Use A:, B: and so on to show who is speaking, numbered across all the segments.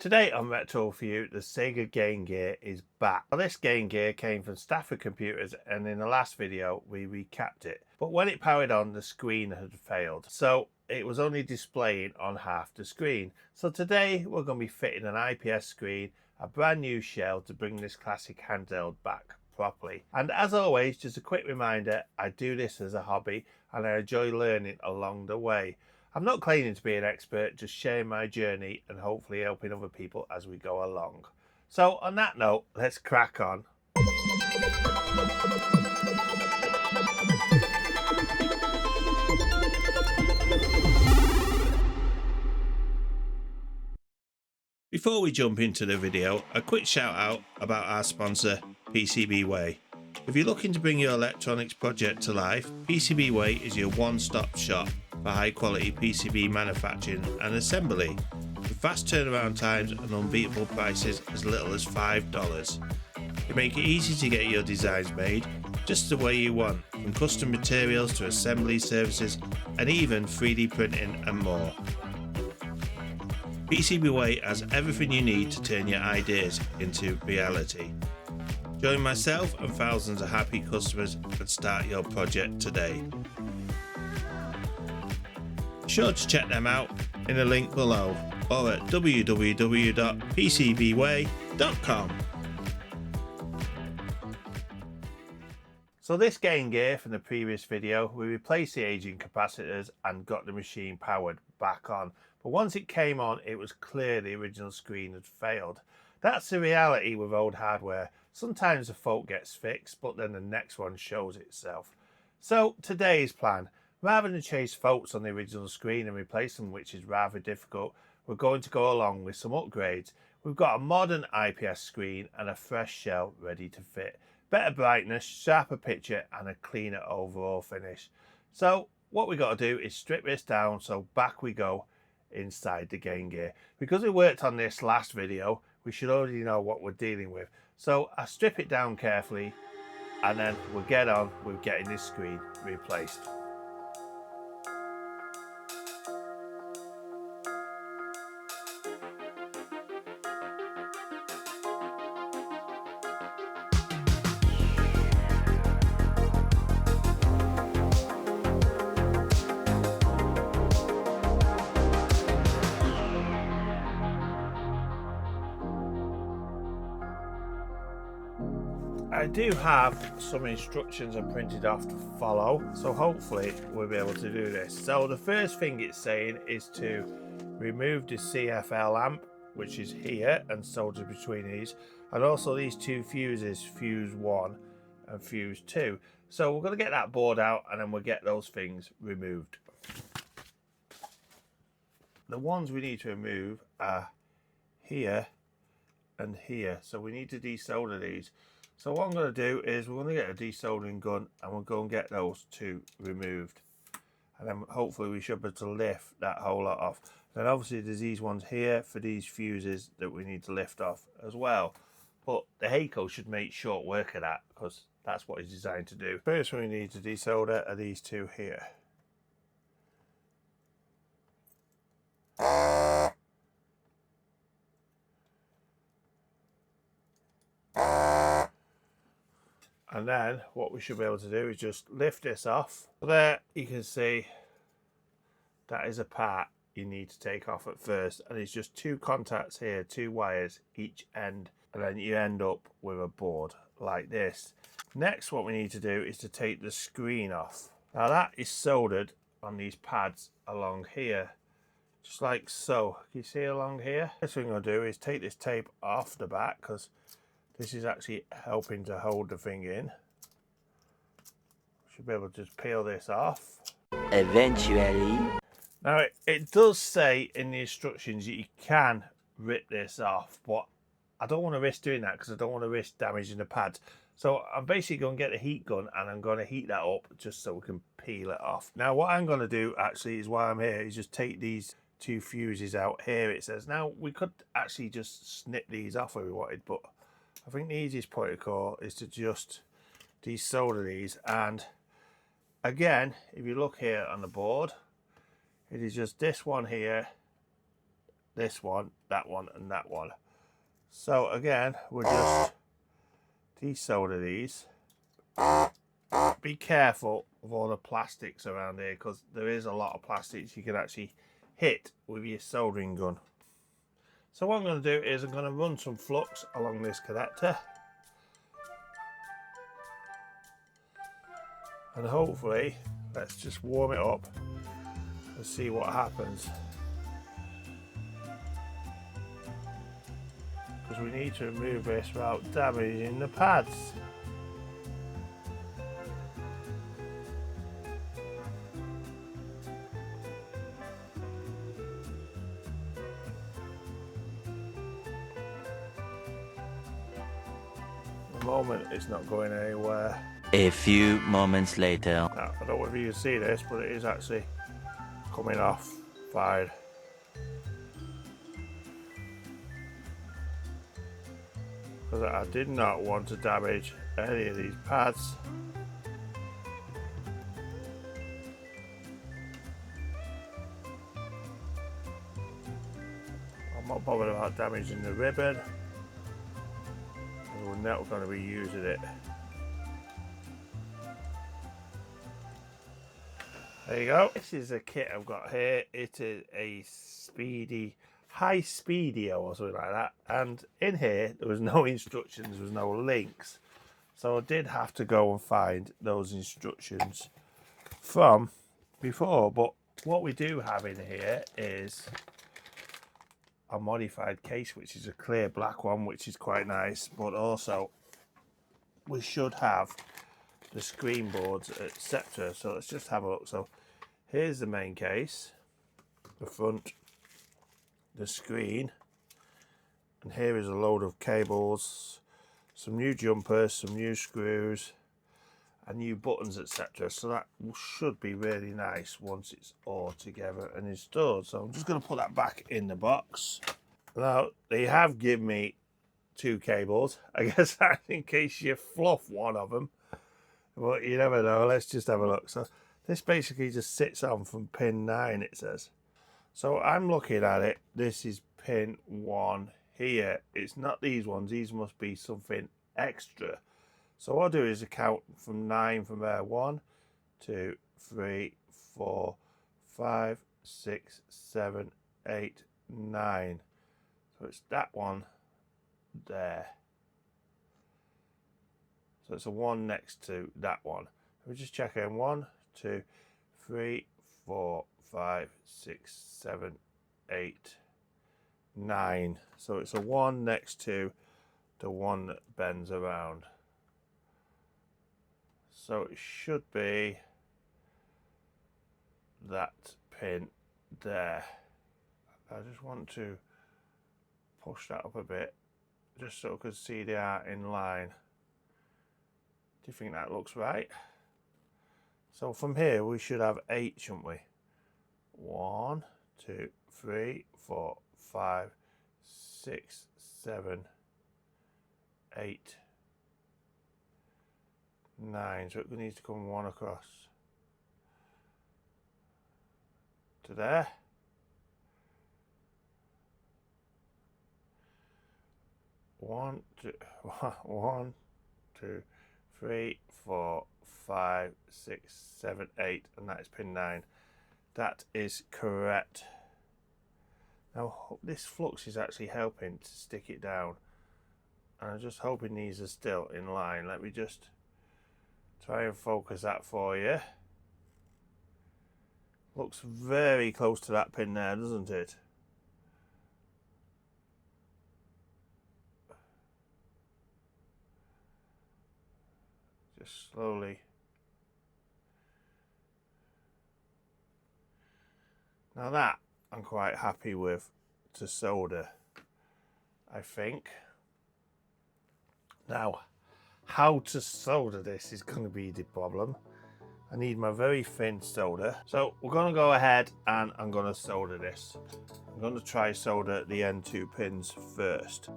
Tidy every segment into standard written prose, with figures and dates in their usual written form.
A: Today on Retro For You, the Sega Game Gear is back. Now, this Game Gear came from Stafford Computers, and in the last video we recapped it. But when it powered on, the screen had failed, so it was only displaying on half the screen. So today we're going to be fitting an IPS screen, a brand new shell to bring this classic handheld back properly. And as always, just a quick reminder, I do this as a hobby and I enjoy learning along the way. I'm not claiming to be an expert, just sharing my journey and hopefully helping other people as we go along. So on that note, let's crack on. Before we jump into the video, a quick shout out about our sponsor, PCBWay. If you're looking to bring your electronics project to life, PCBWay is your one-stop shop for high quality PCB manufacturing and assembly, with fast turnaround times and unbeatable prices as little as $5. They make it easy to get your designs made just the way you want, from custom materials to assembly services and even 3D printing and more. PCBWay has everything you need to turn your ideas into reality. Join myself and thousands of happy customers and start your project today. Be sure to check them out in the link below or at www.pcbway.com. So this Game Gear from the previous video, we replaced the aging capacitors and got the machine powered back on. But once it came on, it was clear the original screen had failed. That's the reality with old hardware. Sometimes the fault gets fixed, but then the next one shows itself. So today's plan, rather than chase faults on the original screen and replace them, which is rather difficult, we're going to go along with some upgrades. We've got a modern IPS screen and a fresh shell ready to fit. Better brightness, sharper picture and a cleaner overall finish. So what we got to do is strip this down, so back we go inside the Game Gear. Because we worked on this last video, we should already know what we're dealing with. So I strip it down carefully and then we'll get on with getting this screen replaced. I do have some instructions I printed off to follow, so hopefully we'll be able to do this. So the first thing it's saying is to remove the CFL lamp, which is here and solder between these, and also these two fuses, fuse 1 and fuse 2. So we're going to get that board out and then we'll get those things removed. The ones we need to remove are here and here, so we need to desolder these. So what I'm going to do is we're going to get a desoldering gun and we'll go and get those two removed. And then hopefully we should be able to lift that whole lot off. Then obviously there's these ones here for these fuses that we need to lift off as well. But the Heiko should make short work of that because that's what it's designed to do. First one we need to desolder are these two here. And then what we should be able to do is just lift this off. There you can see that is a part you need to take off at first, and it's just two contacts here, two wires each end, and then you end up with a board like this. Next what we need to do is to take the screen off. Now that is soldered on these pads along here, just like so. Can you see along here? Next thing I'm going to do is take this tape off the back because this is actually helping to hold the thing in. Should be able to just peel this off.
B: Eventually.
A: Now it does say in the instructions that you can rip this off, but I don't want to risk doing that because I don't want to risk damaging the pads. So I'm basically going to get the heat gun and I'm going to heat that up just so we can peel it off. Now what I'm going to do actually is while I'm here is just take these two fuses out here, it says. Now we could actually just snip these off if we wanted, but I think the easiest protocol is to just desolder these. And again, if you look here on the board, it is just this one here this one, that one, and that one. So again, we'll just desolder these. Be careful of all the plastics around here, because there is a lot of plastics you can actually hit with your soldering gun. So what I'm going to do is I'm going to run some flux along this connector, and hopefully let's just warm it up and see what happens, because we need to remove this without damaging the pads. At the moment it's not going anywhere.
B: A few moments later.
A: Now, I don't know if you can see this, but it is actually coming off fine. Because I did not want to damage any of these pads. I'm not bothered about damaging the ribbon. We're not going to be using it. There you go. This is a kit I've got here. It is a HISPEEDIDO or something like that. And in here, there was no instructions, there was no links. So I did have to go and find those instructions from before. But what we do have in here is a modified case, which is a clear black one, which is quite nice. But also, we should have the screen boards, etc. So let's just have a look. So here's the main case, the front, the screen, and here is a load of cables, some new jumpers, some new screws, and new buttons, etc. So that should be really nice once it's all together and installed. So I'm just going to put that back in the box. Now they have given me 2 cables. I guess that's in case you fluff one of them. But you never know. Let's just have a look. So this basically just sits on from pin 9, it says. So I'm looking at it. This is pin 1 here. It's not these ones. These must be something extra. So what I'll do is count from 9 from there. 1, 2, 3, 4, 5, 6, 7, 8, 9. So it's that one there. So it's a 1 next to that one. We're just checking 1, 2, 3, 4, 5, 6, 7, 8, 9. So it's a 1 next to the one that bends around. So it should be that pin there. I just want to push that up a bit just so I can see they are in line. Do you think that looks right? So from here we should have 8, shouldn't we? 1, 2, 3, 4, 5, 6, 7, 8, 9. So it needs to come 1 across to there. One, 2, 3, 4, 5, 6, 7, 8, and that is pin 9. That is correct. Now this flux is actually helping to stick it down, and I'm just hoping these are still in line. Let me just try and focus that for you. Looks very close to that pin there, doesn't it? Just slowly. Now that I'm quite happy with to solder, I think. Now, how to solder this is going to be the problem. I need my very thin solder. So we're going to go ahead and I'm going to solder this. I'm going to try solder the end 2 pins first.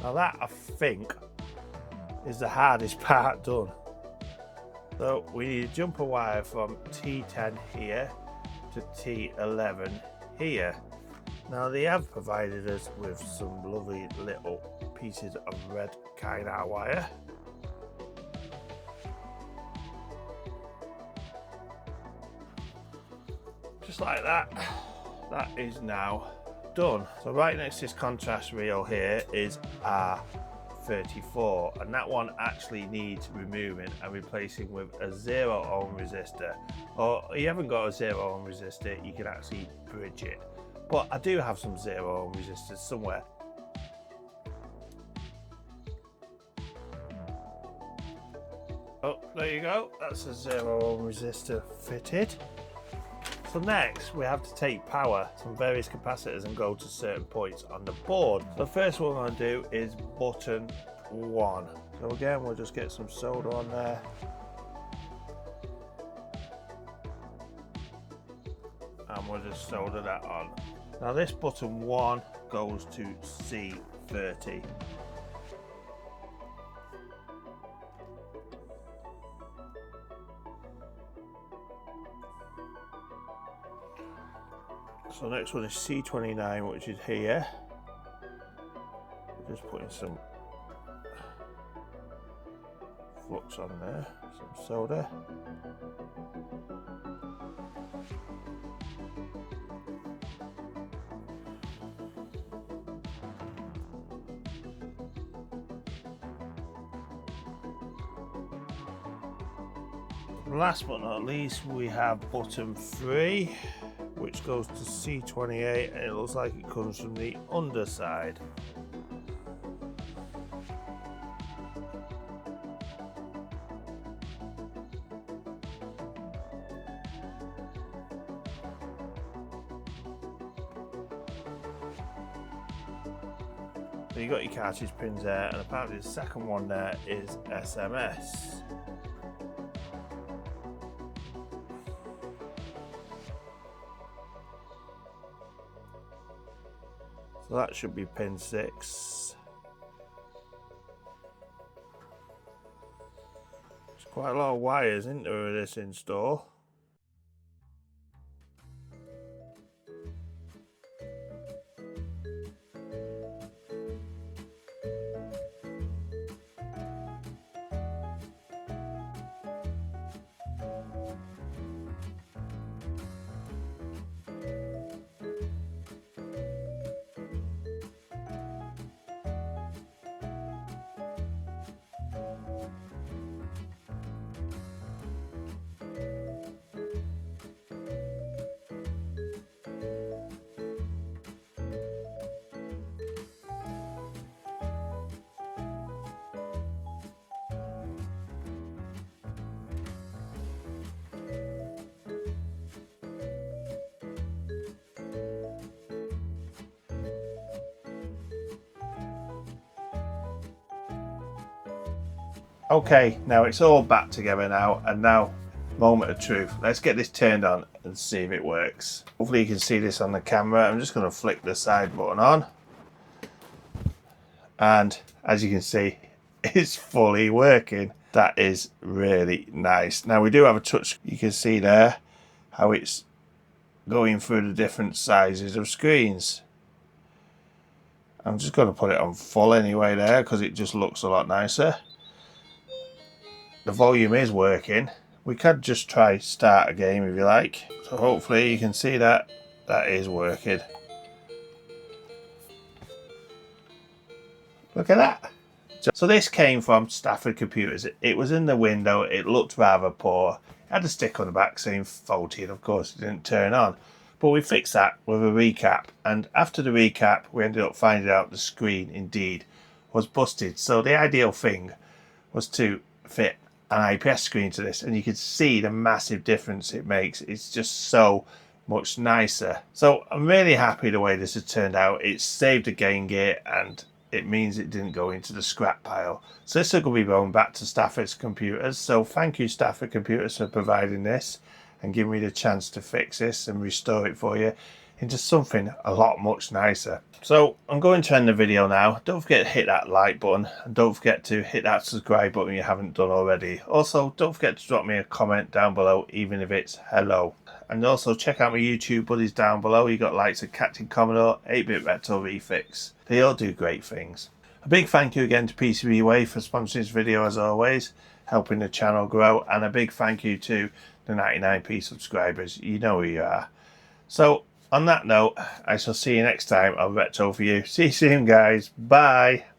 A: Now that, I think, is the hardest part done. So we need a jumper wire from T10 here to T11 here. Now they have provided us with some lovely little pieces of red kynar wire. Just like that. That is now done. So right next to this contrast reel here is R34, and that one actually needs removing and replacing with a 0 ohm resistor. Or if you haven't got a 0 ohm resistor, you can actually bridge it. But I do have some 0 ohm resistors somewhere. Oh, there you go. That's a 0 ohm resistor fitted. So next we have to take power from various capacitors and go to certain points on the board. The first one I'm going to do is button 1. So again, we'll just get some solder on there. And we'll just solder that on. Now this button 1 goes to C30. So next one is C29, which is here. We're just putting some flux on there, some solder. Last but not least, we have button 3, which goes to C28, and it looks like it comes from the underside. So you got your cartridge pins there, and apparently the second one there is SMS. So that should be pin 6. There's quite a lot of wires, isn't there, with this install? Okay, now it's all back together now, and now moment of truth. Let's get this turned on and see if it works. Hopefully you can see this on the camera. I'm just going to flick the side button on, and as you can see, it's fully working. That is really nice. Now we do have a touch. You can see there how it's going through the different sizes of screens. I'm just going to put it on full anyway there, because it just looks a lot nicer. The volume is working. We could just try start a game if you like. So hopefully you can see that that is working. Look at that. So this came from Stafford Computers. It was in the window. It looked rather poor. It had a stick on the back saying faulty, and of course it didn't turn on. But we fixed that with a recap, and after the recap we ended up finding out the screen indeed was busted. So the ideal thing was to fit an IPS screen to this, and you can see the massive difference it makes. It's just so much nicer. So I'm really happy the way this has turned out. It saved the Game Gear, and it means it didn't go into the scrap pile. So this will be going back to Stafford's Computers. So thank you, Stafford Computers, for providing this and giving me the chance to fix this and restore it for you. into something a lot much nicer. So I'm going to end the video now. Don't forget to hit that like button, and don't forget to hit that subscribe button if you haven't done already. Also, don't forget to drop me a comment down below, even if it's hello. And also check out my YouTube buddies down below. You got likes of Captain Commodore, 8-Bit Retro Refix. They all do great things. A big thank you again to PCBWay for sponsoring this video as always, helping the channel grow, and a big thank you to the 99p subscribers. You know who you are. So on that note, I shall see you next time on Retro for You. See you soon, guys. Bye.